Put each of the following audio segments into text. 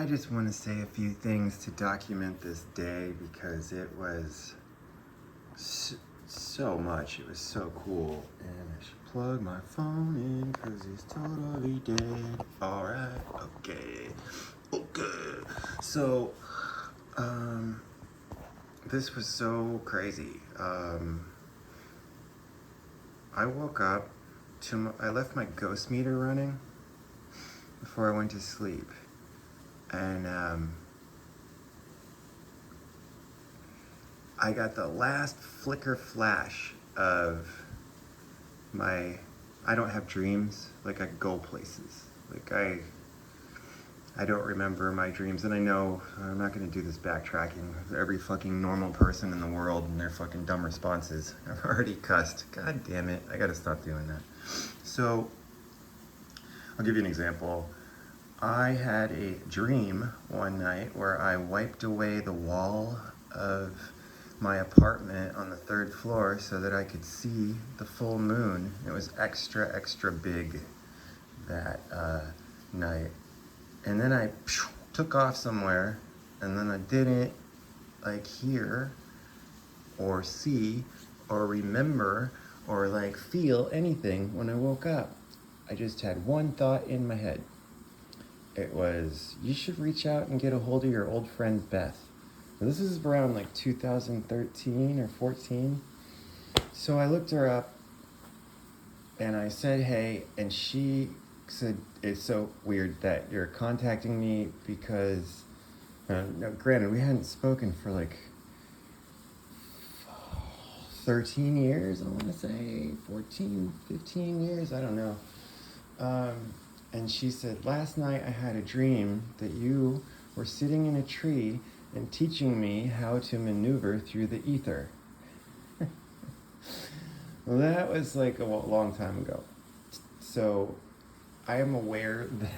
I just want to say a few things to document this day because it was so much. It was so cool. And I should plug my phone in because it's totally dead. Alright, okay. So, this was so crazy. I woke up I left my ghost meter running before I went to sleep. And I got the last flicker flash of I don't have dreams. Like, I go places. Like, I don't remember my dreams. And I know I'm not going to do this backtracking with every fucking normal person in the world and their fucking dumb responses. I've already cussed. God damn it. I got to stop doing that. So, I'll give you an example. I had a dream one night where I wiped away the wall of my apartment on the 3rd floor so that I could see the full moon. It was extra big that night. And then I took off somewhere, and then I didn't hear or see or remember or feel anything when I woke up. I just had one thought in my head. It was, you should reach out and get a hold of your old friend Beth. Now, this is around 2013 or 14. So I looked her up and I said, hey, and she said, it's so weird that you're contacting me because, now granted, we hadn't spoken for 13 years, I want to say, 14, 15 years, I don't know. And she said, last night I had a dream that you were sitting in a tree and teaching me how to maneuver through the ether. Well, that was a long time ago. So I am aware that,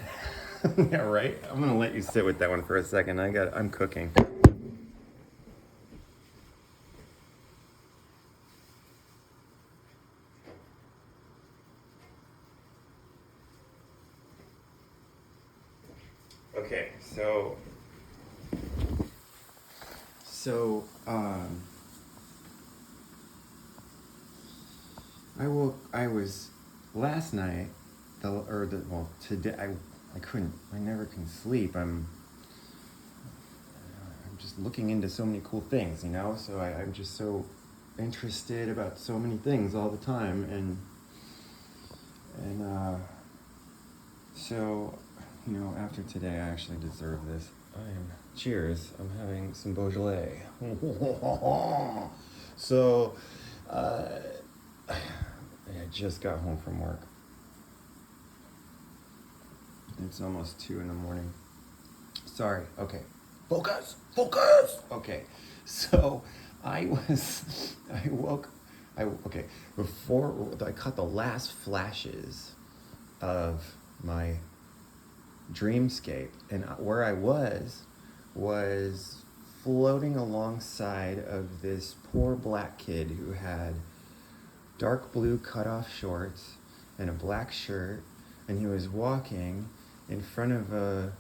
yeah, right? I'm going to let you sit with that one for a second. I'm cooking. Okay, so I was last night, today, I never can sleep. I'm just looking into so many cool things, so I'm just so interested about so many things all the time, and so, after today, I actually deserve this. Cheers, I'm having some Beaujolais. So, I just got home from work. It's almost 2 a.m. Sorry, okay. Focus! Okay, so before I caught the last flashes of my dreamscape, and where I was floating alongside of this poor black kid who had dark blue cutoff shorts and a black shirt, and he was walking in front of a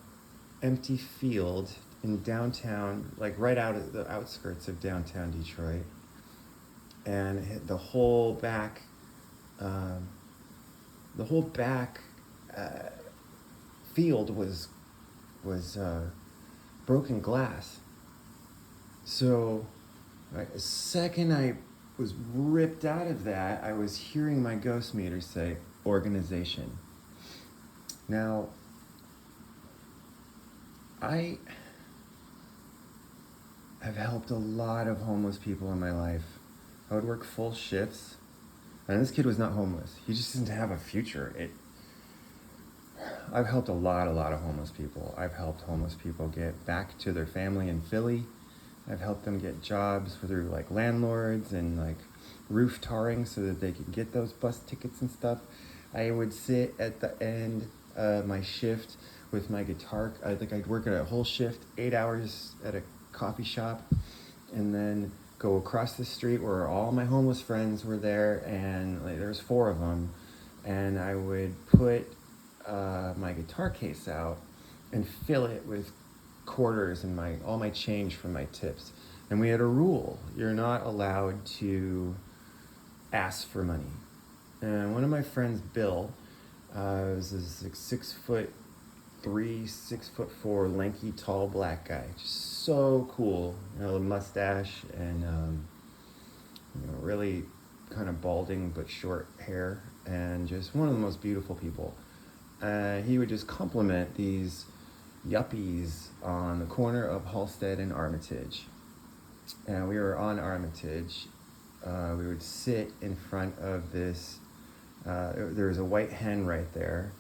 empty field in downtown, right out of the outskirts of downtown Detroit, and the whole back field was broken glass. So the second I was ripped out of that, I was hearing my ghost meter say organization. Now, I have helped a lot of homeless people in my life. I would work full shifts, and this kid was not homeless. He just didn't have a future. I've helped a lot of homeless people. I've helped homeless people get back to their family in Philly. I've helped them get jobs through landlords and roof tarring so that they could get those bus tickets and stuff. I would sit at the end of my shift with my guitar. I'd work at a whole shift, 8 hours at a coffee shop, and then go across the street where all my homeless friends were there, and there's 4 of them, and I would put my guitar case out and fill it with quarters and all my change from my tips. And we had a rule: you're not allowed to ask for money. And one of my friends, Bill, was this like 6'3", 6'4", lanky, tall black guy. Just so cool. You know, a mustache and really kind of balding but short hair, and just one of the most beautiful people. He would just compliment these yuppies on the corner of Halsted and Armitage. And we were on Armitage. We would sit in front of this. There was a white hen right there,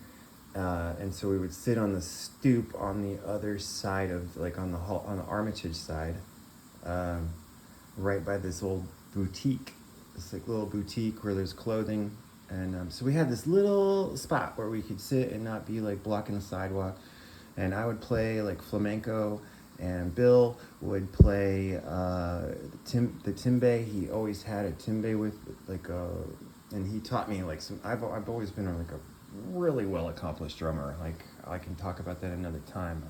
and so we would sit on the stoop on the other side of, like, on the Armitage side, right by this old boutique, this like little boutique where there's clothing, and so we had this little spot where we could sit and not be like blocking the sidewalk. And I would play like flamenco, and Bill would play the timbe. He always had a timbe with like and he taught me like some. I've always been like a really well accomplished drummer. Like, I can talk about that another time.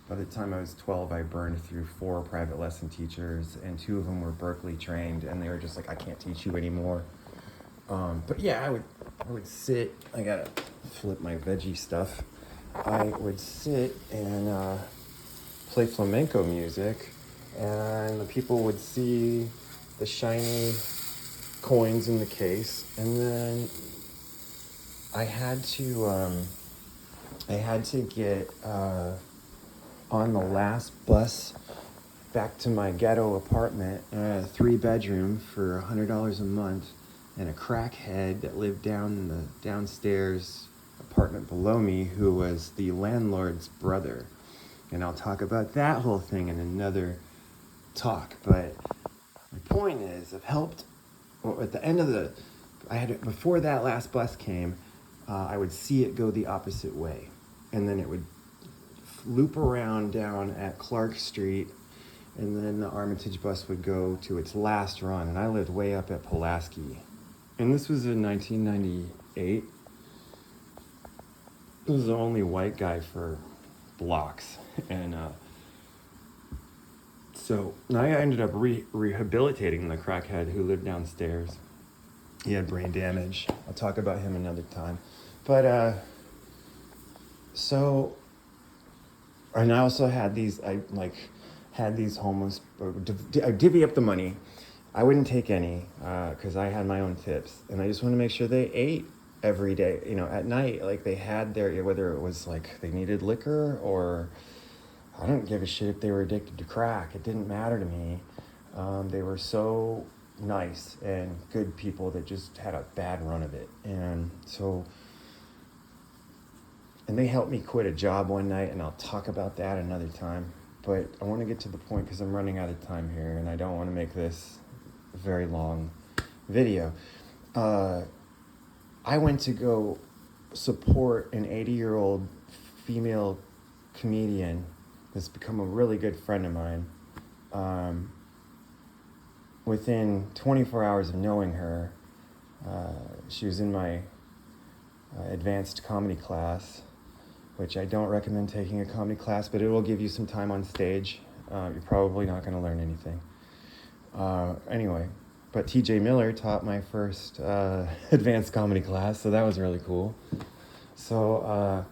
By the time I was 12, I burned through 4 private lesson teachers, and 2 of them were Berkeley trained, and they were just like, I can't teach you anymore. But yeah, I would sit. I gotta flip my veggie stuff. I would sit and play flamenco music, and the people would see the shiny coins in the case, and then I had to get on the last bus back to my ghetto apartment, a 3-bedroom for $100 a month, and a crackhead that lived down in the downstairs apartment below me, who was the landlord's brother. And I'll talk about that whole thing in another talk. But my point is, I've helped. Well, at the end of before that last bus came, I would see it go the opposite way, and then it would loop around down at Clark Street, and then the Armitage bus would go to its last run. And I lived way up at Pulaski, and this was in 1998. I was the only white guy for blocks, and so I ended up rehabilitating the crackhead who lived downstairs. He had brain damage. I'll talk about him another time. But so, and I also had these. I had these homeless. I divvy up the money. I wouldn't take any because I had my own tips, and I just wanted to make sure they ate every day, at night. Like, they had their, whether it was like they needed liquor, or I don't give a shit if they were addicted to crack. It didn't matter to me. They were so nice and good people that just had a bad run of it. And so, and they helped me quit a job one night, and I'll talk about that another time. But I want to get to the point because I'm running out of time here, and I don't want to make this a very long video. I went to go support an 80-year-old female comedian that's become a really good friend of mine. Within 24 hours of knowing her, she was in my advanced comedy class, which I don't recommend taking a comedy class, but it will give you some time on stage. You're probably not going to learn anything. Anyway. But TJ Miller taught my first advanced comedy class, so that was really cool. So